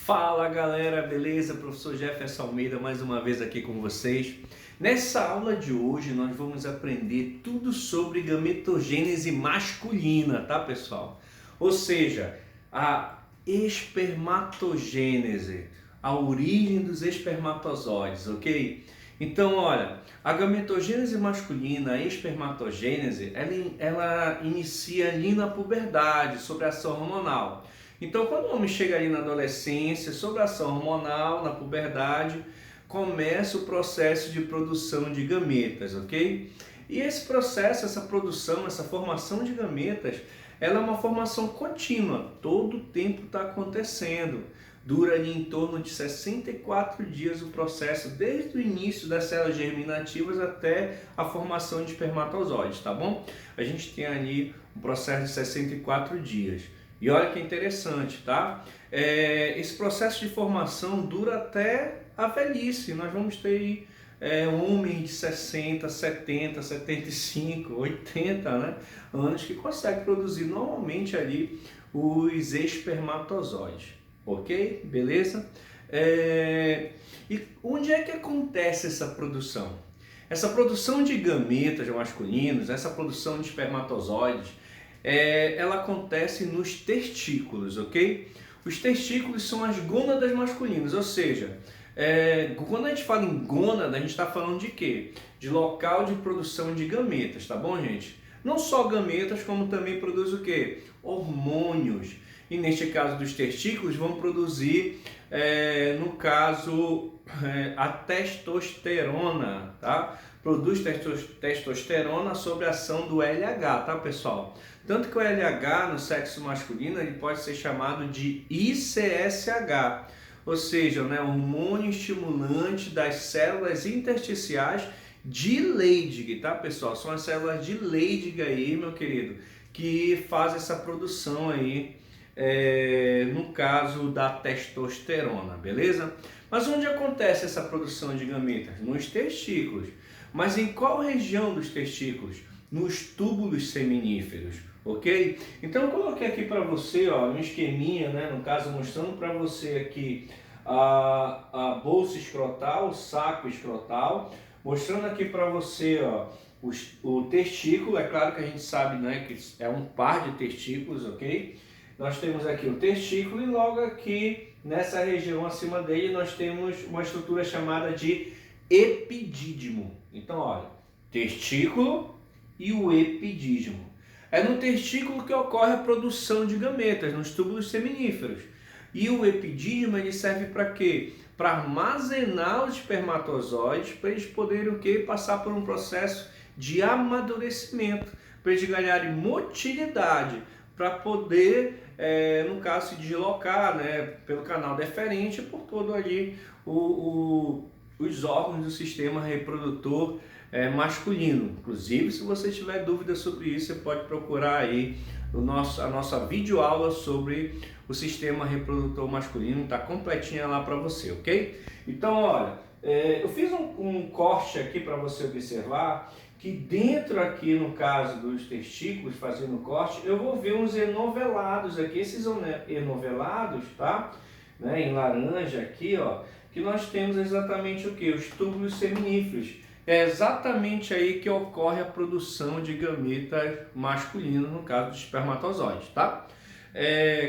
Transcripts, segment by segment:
Fala galera, beleza? Professor Jefferson Almeida mais uma vez aqui com vocês. Nessa aula de hoje nós vamos aprender tudo sobre gametogênese masculina, tá pessoal? Ou seja, a espermatogênese, a origem dos espermatozoides, ok? Então olha, a gametogênese masculina, a espermatogênese, ela inicia ali na puberdade, sobre a ação hormonal. Então, quando o homem chega ali na adolescência, sob a ação hormonal, na puberdade, começa o processo de produção de gametas, ok? E esse processo, essa produção, essa formação de gametas, ela é uma formação contínua, todo o tempo está acontecendo. Dura ali em torno de 64 dias o processo, desde o início das células germinativas até a formação de espermatozoides, tá bom? A gente tem ali um processo de 64 dias. E olha que interessante, tá? Esse processo de formação dura até a velhice. Nós vamos ter homens de 60, 70, 75, 80 anos que conseguem produzir normalmente ali os espermatozoides. Ok? Beleza? E onde é que acontece essa produção? Essa produção de gametas masculinos, essa produção de espermatozoides, ela acontece nos testículos, ok? Os testículos são as gônadas masculinas, ou seja, quando a gente fala em gônada, a gente está falando de quê? De local de produção de gametas, tá bom, gente? Não só gametas, como também produz o quê? Hormônios. E neste caso dos testículos, vão produzir, no caso, a testosterona, tá? Produz testosterona sob a ação do LH, tá pessoal? Tanto que o LH no sexo masculino ele pode ser chamado de ICSH, ou seja, hormônio estimulante das células intersticiais de Leydig, tá pessoal? São as células de Leydig aí, meu querido, que faz essa produção aí, no caso da testosterona, beleza? Mas onde acontece essa produção de gametas? Nos testículos. Mas em qual região dos testículos? Nos túbulos seminíferos, ok? Então eu coloquei aqui para você, ó, um esqueminha, no caso mostrando para você aqui a bolsa escrotal, o saco escrotal, mostrando aqui para você, ó, o testículo. É claro que a gente sabe, que é um par de testículos, ok? Nós temos aqui o testículo e logo aqui nessa região acima dele nós temos uma estrutura chamada de epidídimo. Então, olha, testículo e o epidídimo. É no testículo que ocorre a produção de gametas, nos túbulos seminíferos. E o epidídimo ele serve para quê? Para armazenar os espermatozoides, para eles poderem o quê? Passar por um processo de amadurecimento, para eles ganharem motilidade, para poder, no caso, se deslocar, pelo canal deferente, por todo ali os órgãos do sistema reprodutor masculino. Inclusive, se você tiver dúvida sobre isso, você pode procurar aí a nossa videoaula sobre o sistema reprodutor masculino, está completinha lá para você, ok? Então, olha, eu fiz um corte aqui para você observar que dentro aqui, no caso dos testículos, fazendo o corte, eu vou ver uns enovelados aqui. Esses enovelados, tá? Em laranja aqui, ó, que nós temos exatamente o que? Os túbulos seminíferos. É exatamente aí que ocorre a produção de gametas masculinas, no caso dos espermatozoides, tá?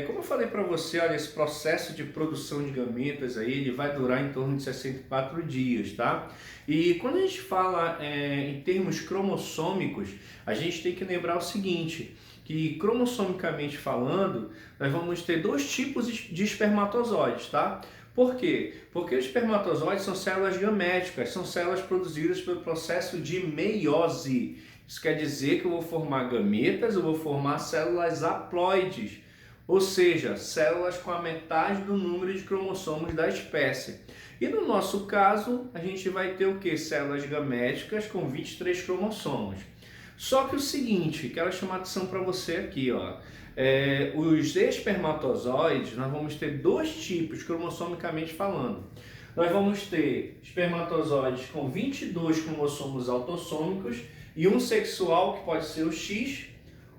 Como eu falei para você, olha, esse processo de produção de gametas aí, ele vai durar em torno de 64 dias, tá? E quando a gente fala em termos cromossômicos, a gente tem que lembrar o seguinte, que cromossomicamente falando, nós vamos ter dois tipos de espermatozoides, tá? Por quê? Porque os espermatozoides são células gaméticas, são células produzidas pelo processo de meiose. Isso quer dizer que eu vou formar gametas, eu vou formar células haploides, ou seja, células com a metade do número de cromossomos da espécie. E no nosso caso, a gente vai ter o que? Células gaméticas com 23 cromossomos. Só que o seguinte, quero chamar a atenção para você aqui, ó. Os espermatozoides, nós vamos ter dois tipos, cromossomicamente falando. Nós vamos ter espermatozoides com 22 cromossomos autossômicos e um sexual, que pode ser o X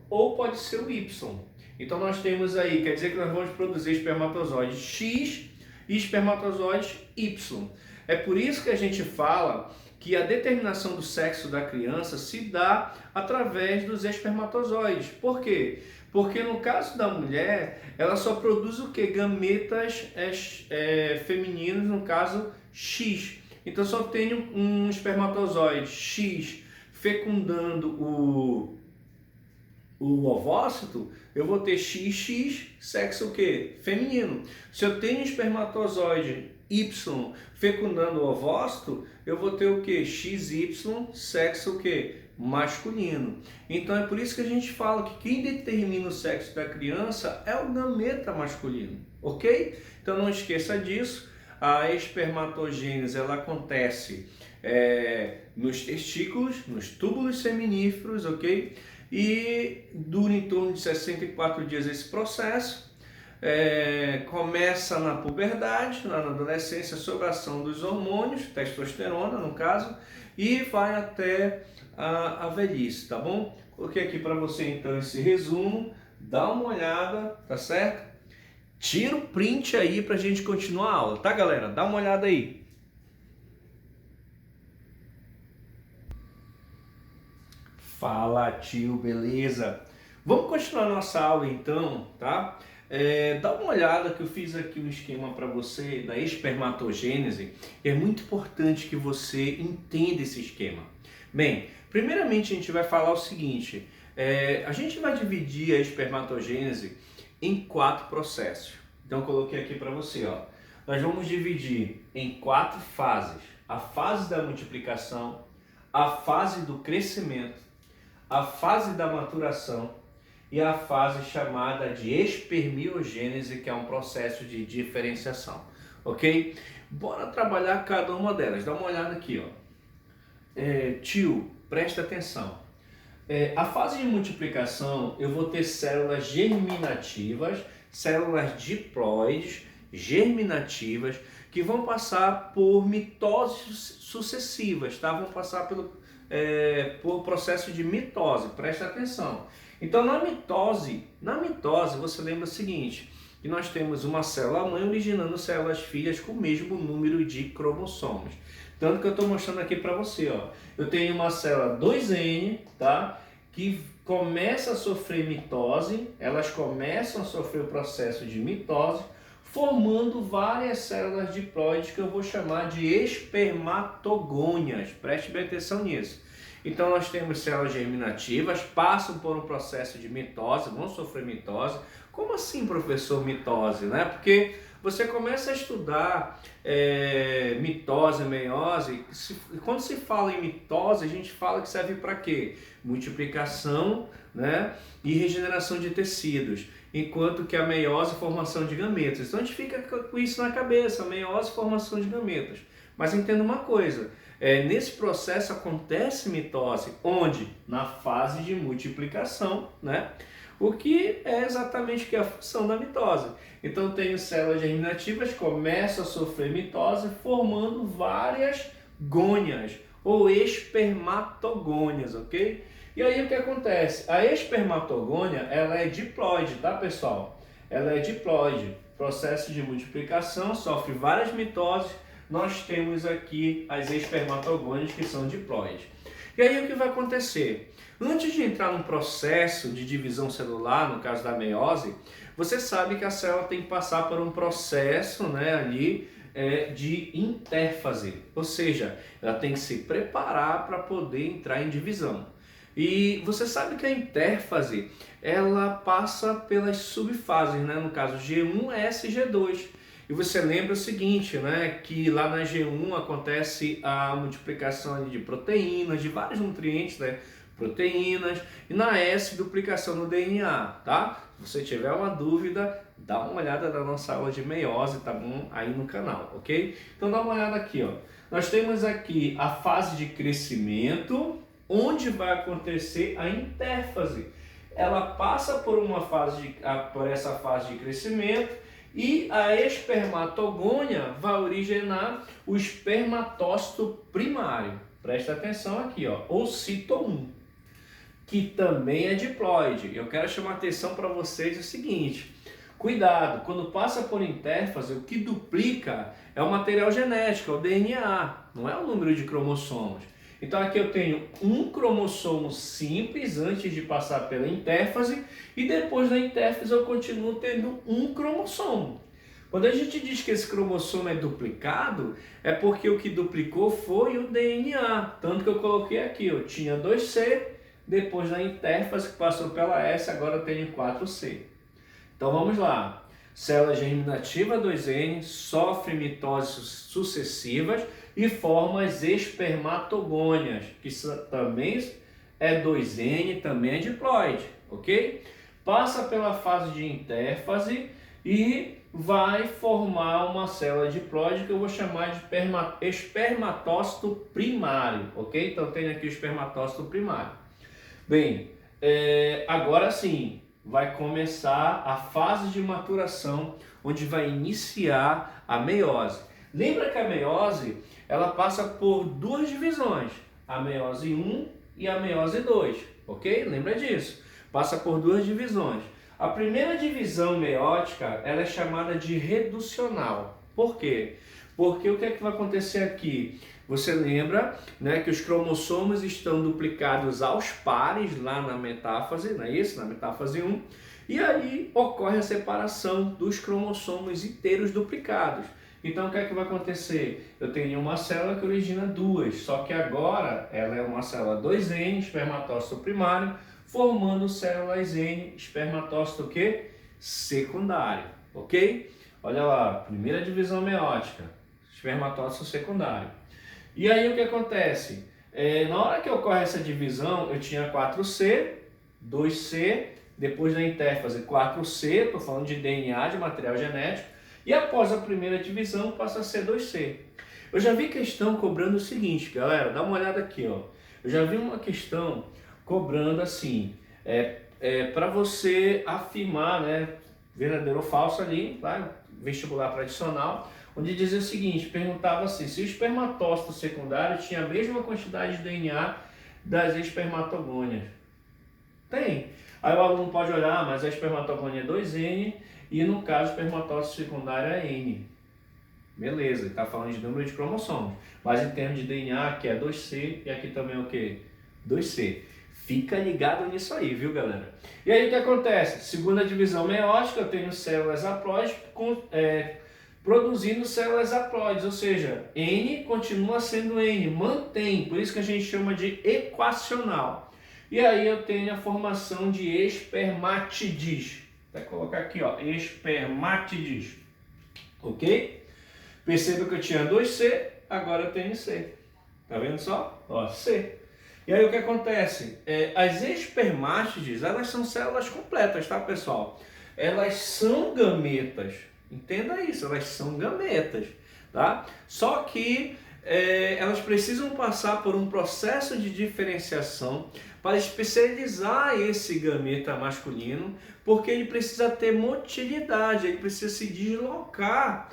ou pode ser o Y. Então nós temos aí, quer dizer que nós vamos produzir espermatozoides X e espermatozoides Y. É por isso que a gente fala que a determinação do sexo da criança se dá através dos espermatozoides. Por quê? Porque no caso da mulher, ela só produz o que? Gametas femininos, no caso X. Então só tenho um espermatozoide X fecundando o ovócito, eu vou ter XX, sexo o quê? Feminino. Se eu tenho espermatozoide Y fecundando o ovócito, eu vou ter o quê? XY, sexo o quê? Masculino. Então é por isso que a gente fala que quem determina o sexo da criança é o gameta masculino, ok? Então não esqueça disso. A espermatogênese ela acontece nos testículos, nos túbulos seminíferos, ok? E dura em torno de 64 dias esse processo. Começa na puberdade, na adolescência, sob a ação dos hormônios, testosterona no caso, e vai até a velhice, tá bom? Coloquei aqui para você então esse resumo, dá uma olhada, tá certo? Tira o print aí pra gente continuar a aula, tá galera? Dá uma olhada aí. Fala tio, beleza? Vamos continuar nossa aula então, tá? Dá uma olhada que eu fiz aqui um esquema para você da espermatogênese. É muito importante que você entenda esse esquema. Bem, primeiramente a gente vai falar o seguinte, a gente vai dividir a espermatogênese em 4 processos. Então eu coloquei aqui para você, ó. Nós vamos dividir em 4 fases. A fase da multiplicação, a fase do crescimento, a fase da maturação e a fase chamada de espermiogênese, que é um processo de diferenciação, ok? Bora trabalhar cada uma delas. Dá uma olhada aqui, ó. Tio, presta atenção. A fase de multiplicação, eu vou ter células germinativas, células diploides, germinativas, que vão passar por mitoses sucessivas, tá? Vão passar por processo de mitose, presta atenção. Então na mitose você lembra o seguinte, que nós temos uma célula mãe originando células filhas com o mesmo número de cromossomos. Tanto que eu estou mostrando aqui para você, ó. Eu tenho uma célula 2N, tá? Que começa a sofrer mitose, elas começam a sofrer o processo de mitose, formando várias células diploides que eu vou chamar de espermatogônias. Preste bem atenção nisso. Então nós temos células germinativas, passam por um processo de mitose, vão sofrer mitose. Como assim, professor, mitose, né? Porque você começa a estudar mitose, meiose, quando se fala em mitose, a gente fala que serve para quê? Multiplicação, né? E regeneração de tecidos, enquanto que a meiose é formação de gametas. Então a gente fica com isso na cabeça, meiose, formação de gametas. Mas entenda uma coisa, nesse processo acontece mitose, onde? Na fase de multiplicação, né? O que é exatamente que é a função da mitose. Então eu tenho células germinativas, começam a sofrer mitose, formando várias gônias, ou espermatogônias, ok? E aí o que acontece? A espermatogônia, ela é diploide, tá pessoal? Ela é diploide, processo de multiplicação, sofre várias mitoses, nós temos aqui as espermatogônias que são diploides. E aí o que vai acontecer? Antes de entrar num processo de divisão celular, no caso da meiose, você sabe que a célula tem que passar por um processo, né, ali, de intérfase, ou seja, ela tem que se preparar para poder entrar em divisão. E você sabe que a intérfase, ela passa pelas subfases, né, no caso G1, S e G2. E você lembra o seguinte, né, que lá na G1 acontece a multiplicação de proteínas, de vários nutrientes, né, proteínas, e na S, duplicação no DNA, tá? Se você tiver uma dúvida, dá uma olhada na nossa aula de meiose, tá bom? Aí no canal, ok? Então dá uma olhada aqui, ó. Nós temos aqui a fase de crescimento, onde vai acontecer a intérfase. Ela passa por essa fase de crescimento, e a espermatogônia vai originar o espermatócito primário. Presta atenção aqui, ó, ou cito 1, que também é diploide. Eu quero chamar a atenção para vocês o seguinte: Cuidado, quando passa por intérfase, o que duplica é o material genético, é o DNA, não é o número de cromossomos. Então aqui eu tenho um cromossomo simples antes de passar pela intérfase e depois da intérfase eu continuo tendo um cromossomo. Quando a gente diz que esse cromossomo é duplicado, é porque o que duplicou foi o DNA. Tanto que eu coloquei aqui, eu tinha 2C, depois da intérfase que passou pela S, agora eu tenho 4C. Então vamos lá. Célula germinativa 2N sofre mitoses sucessivas e forma as espermatogônias, que também é 2N, também é diploide, ok? Passa pela fase de intérfase e vai formar uma célula diploide que eu vou chamar de espermatócito primário, ok? Então tem aqui o espermatócito primário. Bem, agora sim, vai começar a fase de maturação, onde vai iniciar a meiose. Lembra que a meiose, ela passa por duas divisões, a meiose 1 e a meiose 2, ok? Lembra disso? Passa por duas divisões. A primeira divisão meiótica, ela é chamada de reducional. Por quê? Porque o que é que vai acontecer aqui? Você lembra, né, que os cromossomos estão duplicados aos pares lá na metáfase, não é isso? Na metáfase 1. E aí ocorre a separação dos cromossomos inteiros duplicados. Então o que é que vai acontecer? Eu tenho uma célula que origina duas, só que agora ela é uma célula 2N, espermatócito primário, formando células N, espermatócito o quê? Secundário, ok? Olha lá, primeira divisão meiótica, espermatócito secundário. E aí o que acontece? Na hora que ocorre essa divisão, eu tinha 4C, 2C, depois da intérfase 4C, estou falando de DNA, de material genético, e após a primeira divisão passa a ser 2C. Eu já vi questão cobrando o seguinte, galera, dá uma olhada aqui, ó. Eu já vi uma questão cobrando assim, para você afirmar, né, verdadeiro ou falso ali, tá? Vestibular tradicional, onde dizia o seguinte, perguntava assim, se o espermatócito secundário tinha a mesma quantidade de DNA das espermatogônias. Tem. Aí o aluno pode olhar, mas a espermatogônia é 2N e no caso o espermatócito secundário é N. Beleza, ele está falando de número de cromossomos. Mas em termos de DNA, aqui é 2C e aqui também é o quê? 2C. Fica ligado nisso aí, viu, galera? E aí o que acontece? Segunda divisão meiótica, eu tenho células haploides produzindo células haploides, ou seja, N continua sendo N, mantém, por isso que a gente chama de equacional. E aí eu tenho a formação de espermátides. Vou colocar aqui, ó, espermátides, ok? Perceba que eu tinha 2C, agora eu tenho C. Tá vendo só? Ó, C. E aí o que acontece? As espermátides, elas são células completas, tá, pessoal? Elas são gametas. Entenda isso, elas são gametas, tá? Só que elas precisam passar por um processo de diferenciação para especializar esse gameta masculino, porque ele precisa ter motilidade, ele precisa se deslocar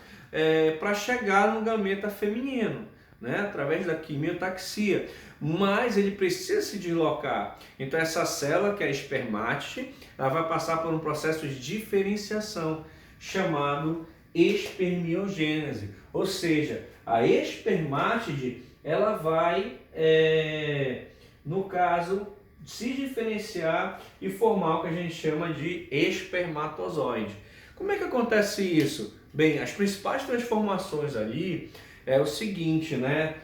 para chegar no gameta feminino, né? Através da quimiotaxia. Mas ele precisa se deslocar. Então essa célula, que é a espermátide, ela vai passar por um processo de diferenciação chamado espermiogênese. Ou seja, a espermátide, ela vai, no caso, se diferenciar e formar o que a gente chama de espermatozoide. Como é que acontece isso? Bem, as principais transformações ali é o seguinte, né?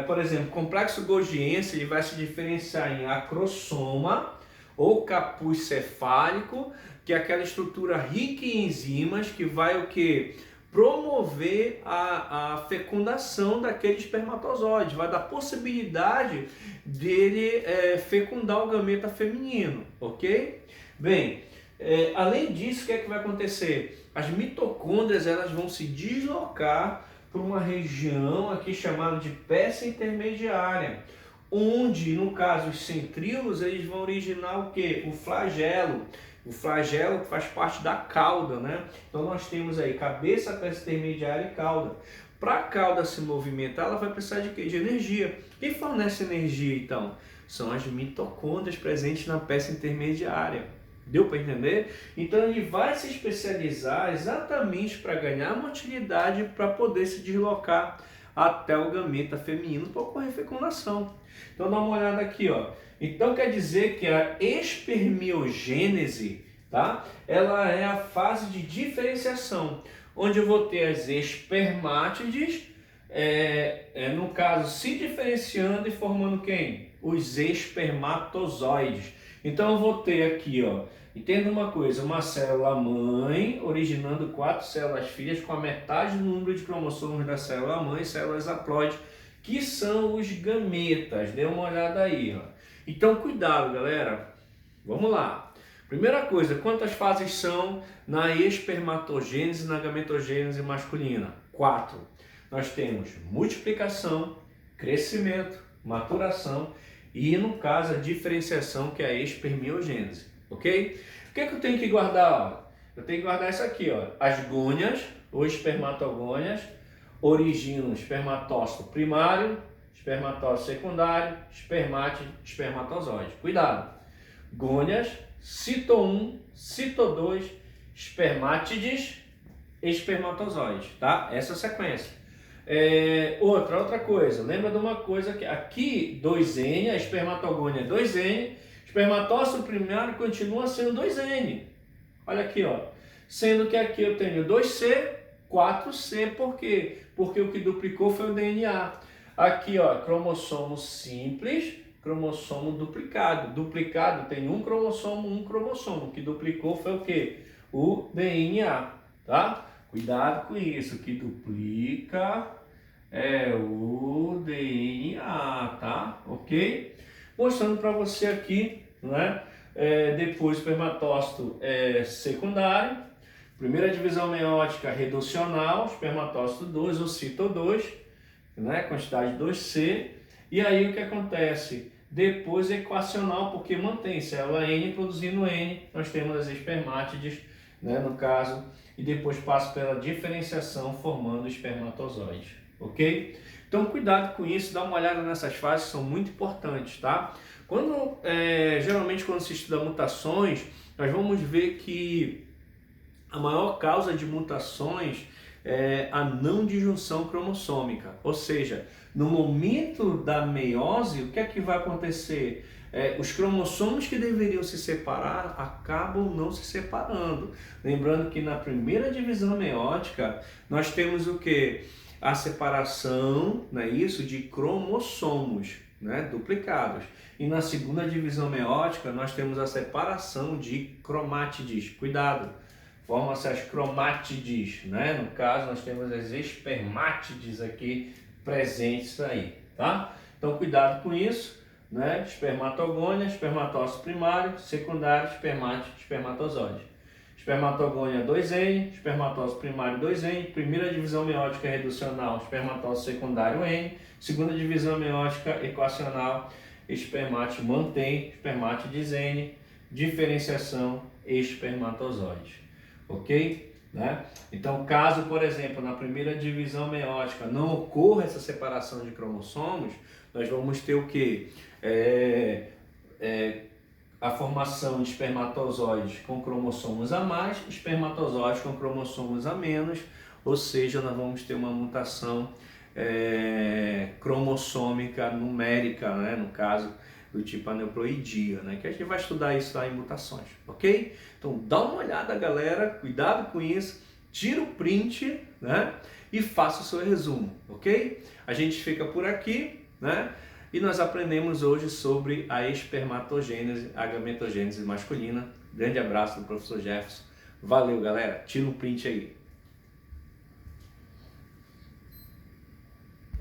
Por exemplo, o complexo golgiense, ele vai se diferenciar em acrossoma ou capuz cefálico, que é aquela estrutura rica em enzimas que vai o quê? Promover a fecundação daquele espermatozoide, vai dar possibilidade dele fecundar o gameta feminino, ok? Bem, além disso, o que é que vai acontecer? As mitocôndrias, elas vão se deslocar para uma região aqui chamada de peça intermediária, onde, no caso, os centríolos, eles vão originar o quê? O flagelo. O flagelo faz parte da cauda, né? Então nós temos aí cabeça, peça intermediária e cauda. Para a cauda se movimentar, ela vai precisar de quê? De energia. Quem fornece energia, então? São as mitocôndrias presentes na peça intermediária. Deu para entender? Então ele vai se especializar exatamente para ganhar motilidade para poder se deslocar até o gameta feminino para ocorrer fecundação. Então dá uma olhada aqui, ó. Então quer dizer que a espermiogênese, tá? Ela é a fase de diferenciação, onde eu vou ter as espermátides, no caso se diferenciando e formando quem? Os espermatozoides. Então eu vou ter aqui, ó, entenda uma coisa, uma célula mãe originando 4 células filhas com a metade do número de cromossomos da célula mãe, células haploides, que são os gametas. Dê uma olhada aí, ó. Então cuidado, galera. Vamos lá. Primeira coisa, quantas fases são na espermatogênese e na gametogênese masculina? 4. Nós temos multiplicação, crescimento, maturação e, no caso, a diferenciação, que é a espermiogênese, ok? O que é que eu tenho que guardar? Ó? Eu tenho que guardar isso aqui, ó. As gônias, ou espermatogônias, originam espermatócito primário, espermatócito secundário, espermátide, espermatozoide. Cuidado! Gônias, cito 1, cito 2, espermátides, espermatozoides, tá? Essa é a sequência. Outra coisa, lembra de uma coisa que aqui 2N, a espermatogônia é 2N, espermatócito primário continua sendo 2N. Olha aqui, ó. Sendo que aqui eu tenho 2C, 4C, por quê? Porque o que duplicou foi o DNA. Aqui, ó, cromossomo simples, cromossomo duplicado. Duplicado tem um cromossomo. O que duplicou foi o quê? O DNA, tá? Cuidado com isso, o que duplica é o DNA, tá? Ok? Mostrando para você aqui, né? Depois o espermatócito secundário, primeira divisão meiótica reducional, espermatócito 2, ou cito 2, né? Quantidade 2C. E aí o que acontece? Depois equacional, porque mantém célula N produzindo N, nós temos as espermátides, né, no caso, e depois passa pela diferenciação formando espermatozoide, ok? Então cuidado com isso, dá uma olhada nessas fases, são muito importantes, tá? Geralmente quando se estuda mutações, nós vamos ver que a maior causa de mutações é a não disjunção cromossômica, ou seja, no momento da meiose, o que é que vai acontecer? Os cromossomos que deveriam se separar acabam não se separando. Lembrando que na primeira divisão meiótica nós temos o que? A separação, não é isso, de cromossomos, né, duplicados. E na segunda divisão meiótica nós temos a separação de cromátides. Cuidado! Formam-se as cromátides, né? No caso, nós temos as espermátides aqui presentes aí, tá? Então, cuidado com isso, né? Espermatogônia, espermatócito primário, secundário, espermátide, espermatozoide. Espermatogônia 2N, espermatócito primário 2N, primeira divisão meiótica reducional, espermatócito secundário N, segunda divisão meiótica equacional, espermátide mantém, espermátides N, diferenciação, espermatozoide. Ok? Né? Então, caso, por exemplo, na primeira divisão meiótica não ocorra essa separação de cromossomos, nós vamos ter o que? A formação de espermatozoides com cromossomos a mais, espermatozoides com cromossomos a menos, ou seja, nós vamos ter uma mutação cromossômica numérica, né? No caso do tipo aneuploidia, né? Que a gente vai estudar isso lá em mutações, ok? Então dá uma olhada, galera, cuidado com isso, tira o print, né? E faça o seu resumo, ok? A gente fica por aqui, né? E nós aprendemos hoje sobre a espermatogênese, a gametogênese masculina. Grande abraço do professor Jefferson. Valeu, galera. Tira o print aí.